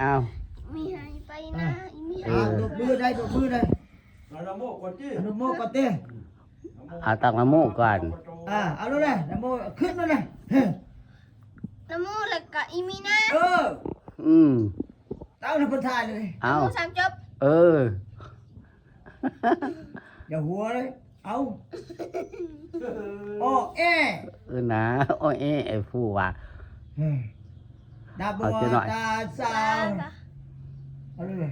เอามีให้ไปนะมีให้ ดูมือได้ดูมือได้ นะโมก่อนจี ดูโมก่อนเต้ เอาตั้งนะโมก่อน เอาแล้วเลยนะโมขึ้นแล้วเลย น้ำมูกแล้วก็อีมีนะ เต้าทำเป็นทายเลย เอา น้ำมูกสามจบ อย่าหัวเลยเอาโอเอ นะโอ้เอไอ้ผู้ว่า ดาบัวดาสา สาว ม เอาเลย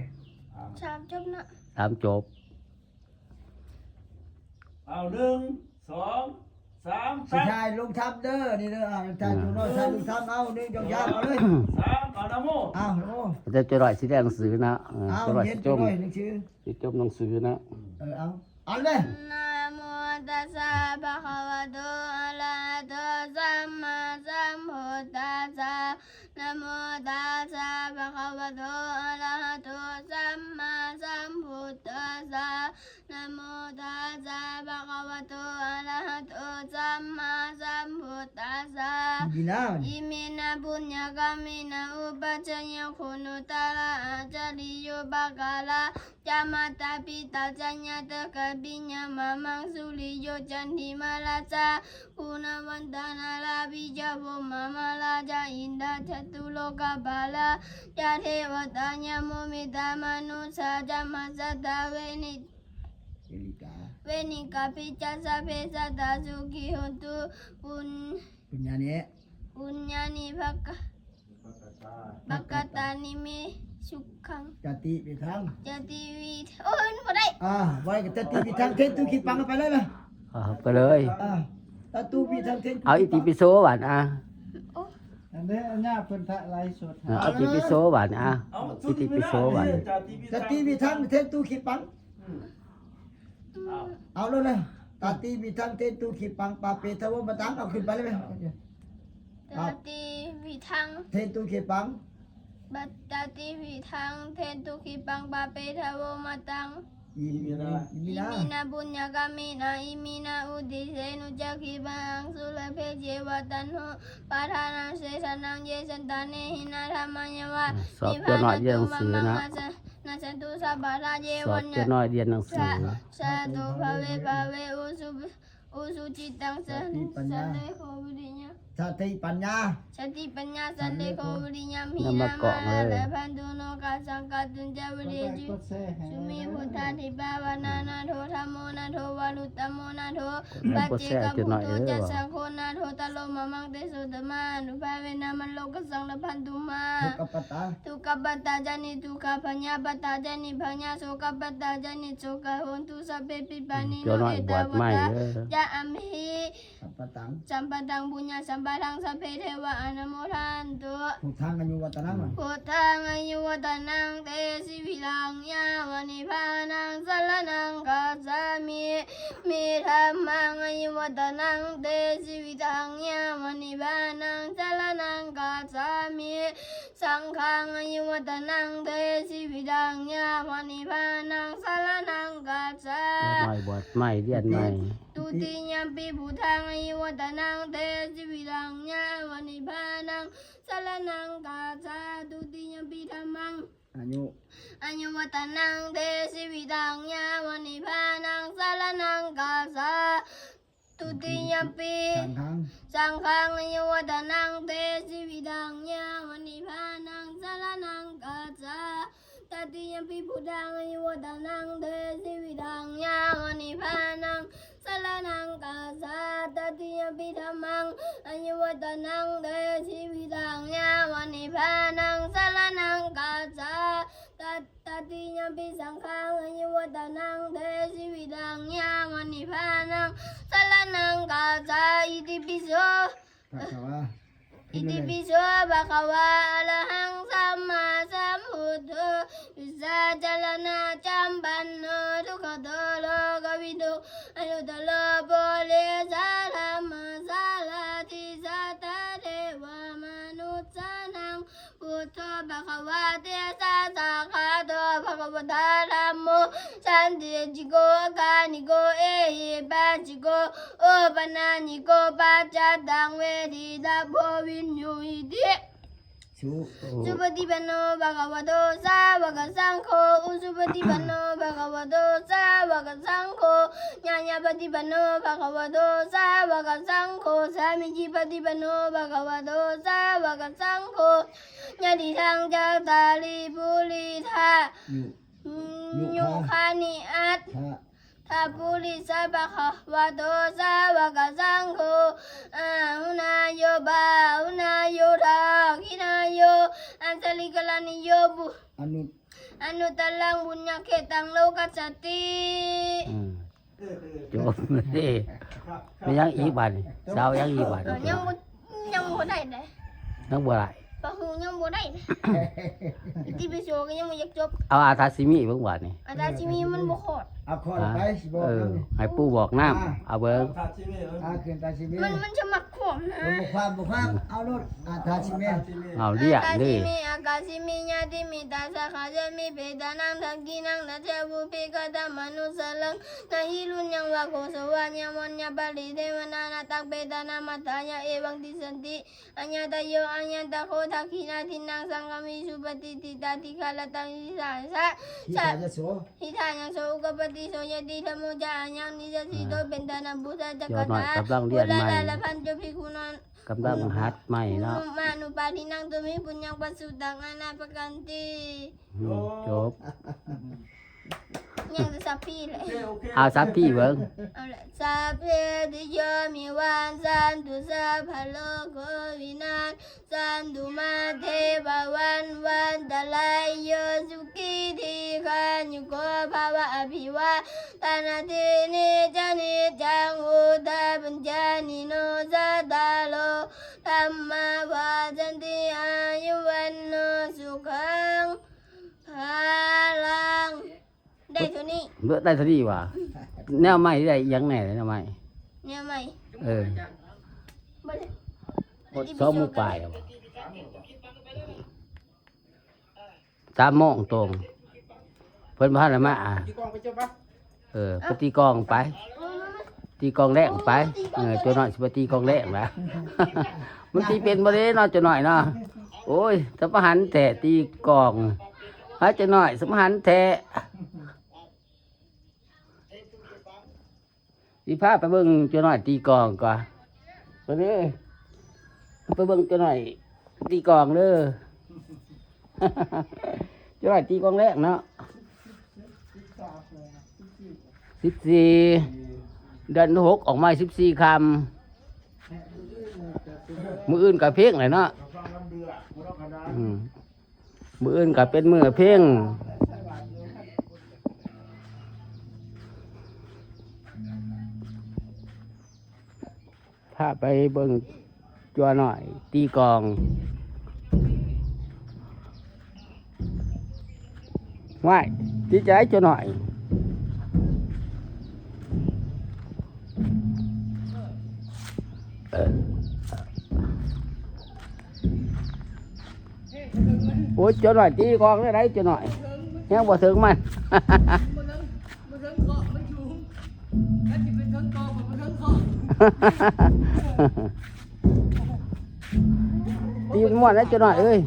สามจบนะ ตามจบ เอา1 2 3 สุดท้ายลงทับเด้อนี่เด้อชายจุน้อยชายลงทับเอานี่ยาวๆเอาเลย 3เอานะโม เอาโม จะร่อยสิได้หนังสือนะ เอา จะร่อย เย็ สิ น จ จุ ม น้อยหนึ่งชื่อ สิจมหนังสือนะ เอาเลย นะโมตัสสะภะคะวะโตอะระหะโตสัมมาสัมพุทธัสสะนะโมตัสสะภะคะวะโตอะระหะโตสัมมาสัมพุทธัสสะนะโมตัสสะภะคะวะโตอะระหะโตสัมมาสัมพุทธัสสะ ดีนะ อิมินาบุญญากามินาอุปัจจยคุณตาลาอาจาริโยบากาลาจามาตาปิตาจัญญาตะกบิญญามามังสุริโยจันทิมาลาจาคุณวันตานาลาบิจาโวมามาลาจาอินดาจตุโลกบาลายาเทวตาญาโมมิตามนุสาจามาสัตตาเวนิเวนิกาปิจัสสะเพสัตตาสุขิหนตุปุญ ปัญญาเนี้ย ปุญญานิภกะปะกตานิเมสุขัง จติไปทาง จติวิโอ้ยบ่ได้ ไว้กับจติไปทางเทนตุคิดปังไปเลยนะ ก็เลย ตาตูไปทางเทน เอาอิติปิโสหวานอันนี้อันนี้เพิ่นทะไลฟ์สด เอาอิติปิโสหวานอิติปิโสหวาน จติไปทางเทนตุคิดปังเอาเลยตาตีไปทางเทนตุคิดปังปาเปทวมาตังเอาขึ้นไปเลยไหม จติวิทัง เทนตุคิดปัง บัตจติวิทังเทนตุขิปังปะเปทะโวมาตัง อิมินา อิมินาบุญญากามินาอิมินาอุติเสนุจักขิบังสุลเพเจวตันโหปาทานังเสสนังเยสันตาเนหินาธรรมัญญวะ สอบจะน้อยเรียนหนังสือนะ นาสันตุสัพพะราเย สอ วั บ ญ จะ ญา น้อยเรียนหนังสือ สาธุภเวภเวอุสุจิตังสันเลโควิริญญา สติปัญญา สติปัญญาสันเลโควิริญญามีนามาและพันธุโนกาสังกัตุนจาวริจุ กดแชร์ให้ สุมีพุทธาธิบาวนานาโทธรรมโมนาโทวาลุตตโมนาโทปัจเจกพุทโธจัสสะโคนาโทตะโลมะมังเตสุตมานุภาเวนามันโลกสังละพันตุมา ทุกขปตา ทุกขปัตตาจานิทุกขปัญญาปัตตาจานิปัญญาโสกปัตตาจานิโสกโหนตุสัพเพปิปานิโน จะน้อย เอบ ว ตา ช ว ใหม่ ตา เด้อ จาอัมหิ สัพพตัง สัมปตังบุญญาสัมปทังสัพเพเทวะอนุโมทันตุ ถูกทางกันอยู่วัตนัง พุทธังอายุวัตนังเตสิวิลังยาวนิพานังสัลนังกัจจามิมิธรรมังอายุวัตนังเตสิวิลังยาวนิพานังสัลนังกัจจามิสังฆังอายุวัตนังเตสิวิลังยาวนิพานังสัลนังกัจจา จะน้อยบวชใหม่เรียนใหม่ ตุติยมปิพุทธังอายุวัตนังเตสิวิลังยาวนิพานังสัลนังกัจจาตุติยมปิธัมมัง อายุ อัญญวัตนังเตสิวิตังยาวนิพานังสารนังกาสาตุติยมปี สังฆัง สังฆังอัญญวัตนังเตสิวิตังยาวนิพานังสารนังกาสาตติยมปีพุทธังอัญญวัตนังเตสิวิตังยาวนิพานังสารนังกาสาตติยมปีธัมมังอัญญวัตนังเตสิวิตังยาวนิพานังสารนังกาสาตติยมปิสังฆังอายุวัตนังเทสิวิตังยามนิพานังสารนังกาจาอิติปิโส พระวา อิติปิโสภะคะวะอะระหังสัมมาสัมพุทโธวิสาจารณะจัมปันโนทุกขโตโลกวิทุอนุตตโลโพเลสาธรรมสาลาทิสัตตเทวมนุษย์สานังพุทโธภะคะวะเตสะสะคะโตภะคะวะตาธัมโมสันติจิโกอาการนิโกเอหิปัสจิโกโอปนานิโกปัจจตังเวทิตาโพวินยูอิติ เส ชุ สุปฏิปันโนภะคะวะโตสาวกสังโฆอุสุปฏิปันโนภะคะวะโตสาวกสังโฆญาญาปฏิปันโนภะคะวะโตสาวกสังโฆสามิจิปฏิปันโนภะคะวะโตสาวกสังโฆญาติทังจัตตาริปุริธา ยุคานิอัต ทะ ทาปุริสะภะคะวะโตสาวกสังโฆอาหุนายโยบาหุนายโยทาคินายโยอันสลิกลานิโยบุ อนุ อนุตลังบุญญาเขตังโลกัสสติ อืมจบเลยไม่ยังอีกบาทนี่สาวยังอีกบาท ยังบ่ได้เด้ นักบัวไหล ปะหูยังบ่ได้เด้ที่ไปโชว์ก็ยังบ่อยากจบ เอาอาทาซิมิเบิ่งบาทนี่ อาจารย์จิมีมันบ่คอด เอาคอไปสิบอก เออ นำ ให้ปู่บอกน้ำเอาเบิ่ง ทาชิเมะ ขึ้นตาชิเม มันจะมักขวมนะ บ่ความเอารถทาชิเม เอาเรียกเลย อากาศิมิญาติมิตาสะขาจะมีเปตานังทักกินังนัจเจบุปิกตามนุสลังนาหิรุญยังวะโกสวะญะมันญะปะริเทวนานาตักเปตานามัตตายะเอวังติสันติอัญญาตโยอัญญาตโคทักขินาทินังสังฆมิสุปฏิติตาติคาลตังนิสาสะ ที่ตาจะโส หิทายังโสอุกปฏิโสยติธรรมจายังนิสสิโตเป็นตานัมพุทธจัก เดี๋ยวหน่อย ตาก ำลังเรียนใหม่ ละพันจุภิกขุนัน กำลังหัดใหม่เนาะ มานุปาทินังตุมิปุญญังปัสสุตังอนาปกันติ จบ ยังจะสัพพีเลย โอเค เอาซับที่เบิ่ง เอาละสัพเพติโยมิวันสันตุสัพพะโลกโควินาศสันตุมาเทภวันวันตะลายโยสุขีทีขันยุโกภาวะอภิวาตานาทินิจานิจังอุตตาปัญจานิโนสัตตาโลธัมมาภาจันติอายุวันโนสุขังภาลังได้เท่านี้ เบิ่งได้เท่านี้ว่ะแนวใหม่ได้ยังแน่เลยแนวใหม่ เนี่ยไหม เออ บ่ได้ หมด2 โมงปลายแล้ว3 โมงตรงเพิ่นบ่ทันได้มาเออไปตีกลองไป ตีกลองแรงไปตัวน้อยสิไปตีกลองแรงนะ มันตีเป็นบ่ได้เนาะตัวน้อยเนาะโอ้ยสมหันแต่ตีกลองหาตัวน้อยสมหันแต่สิพาไปเบิ่งตัวน้อยตีกลองก่อนไปเด้อไปเบิ่งตัวน้อยตีกลองเด้อ ตัวน้อยตีกลองแรงเนาะ14 เดือน6ออกมา14 คำมืออื่นกับเพลงเลยเนาะมืออื่นกับเป็นมือเพลงถ้าไปเบิ่งจัวหน่อย ตีกลองว่ายตีใจจัวหน่อยโอ้ยเจ้าหน่อยตีกองได้ไรเจ้าหน่อยยังบ่ถึงมันตีมันม่วนแล้วเจ้าหน่อยเอ้ย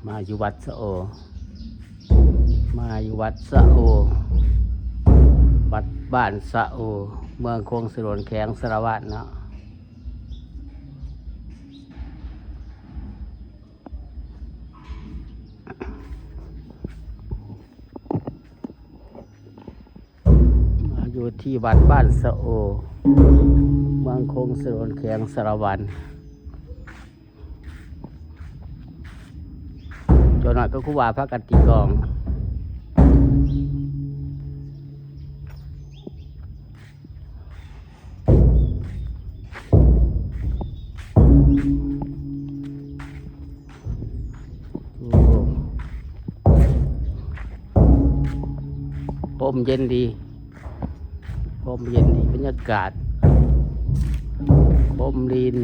มาอยู่วัดสะโอ มาอยู่วัดสะโอ วัดบ้านสะโอ เมืองโคงสรวนแข็งสารวัตรเนาะมาอยู่ที่วัดบ้านสะโอ เมืองโคงสรวนแข็งสารวัตรจนหน่อยก็ครูบาพระกันตีกลองลมเย็นดีลมเย็นดีบรรยากาศลมลีน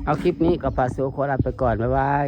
เอาคลิปนี้กับปาโซขอลาไปก่อนบ๊ายบาย